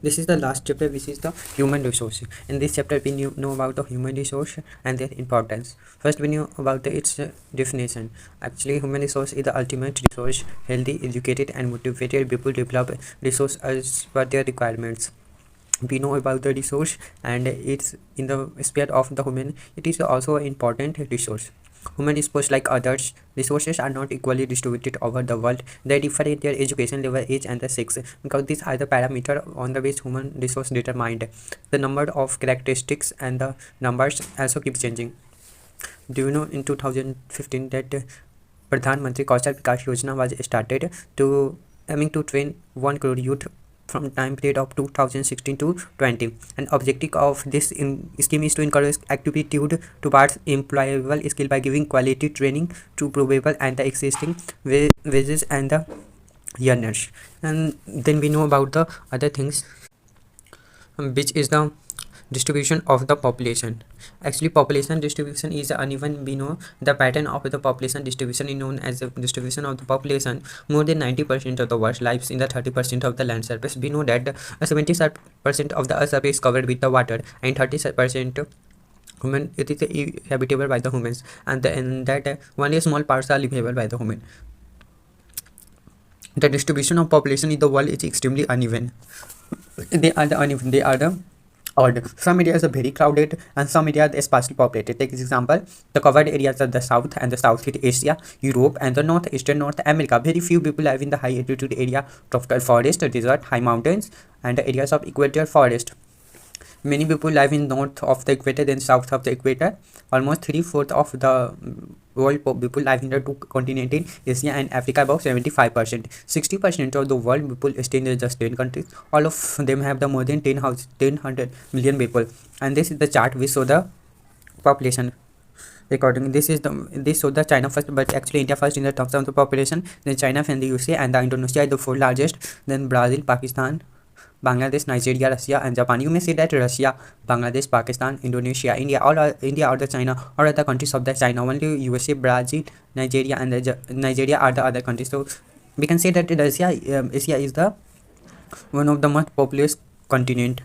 This is the last chapter, which is the human resource. In this chapter, we know about the human resource and their importance. First, we know about its definition. Actually, human resource is the ultimate resource. Healthy, educated, and motivated people develop resource as per their requirements. We know about the resource, and it's in the sphere of the human. It is also an important resource. Human resources, like others resources, are not equally distributed over the world. They differ in their education level, age, and the sex, because these are the parameter on the which human resource determined. The number of characteristics and the numbers also keep changing. Do you know in 2015 that Pradhan Mantri Kaushal Vikas Yojana was started to aiming to train 1 crore youth from time period of 2016 to 20. And objective of this scheme is to encourage activity towards employable skill by giving quality training to probable and the existing wages and the earners. And then we know about the other things, which is the distribution of the population. Actually, population distribution is uneven. We know the pattern of the population distribution is known as the distribution of the population. More than 90% of the world lives in the 30% of the land surface. We know that 70% of the earth surface is covered with the water, and 30% human, it is habitable by the humans, and that only small parts are livable by the human. The distribution of population in the world is extremely uneven. They are the uneven. They are the odd. Some areas are very crowded and some areas are sparsely populated. Take this example, the covered areas are the South and the Southeast Asia, Europe, and the Northeastern North America. Very few people live in the high altitude area, tropical forest, desert, high mountains, and the areas of equatorial forest. Many people live in north of the equator than south of the equator. Almost 3/4 of the world people live in the two continents in Asia and Africa, about 75%. 60% of the world people stay in just 10 countries. All of them have the more than 10 million people. And this is the chart which show the population. According, this shows the China first, but actually India first in the terms of the population, then China, then the USA, and the Indonesia is the fourth largest, then Brazil, Pakistan, Bangladesh, Nigeria, Russia, and Japan. You may say that Russia, Bangladesh, Pakistan, Indonesia, India, India or the China, or other countries of the China. Only USA, Brazil, Nigeria, and Nigeria are the other countries. So we can say that Russia, Asia is the one of the most populous continent.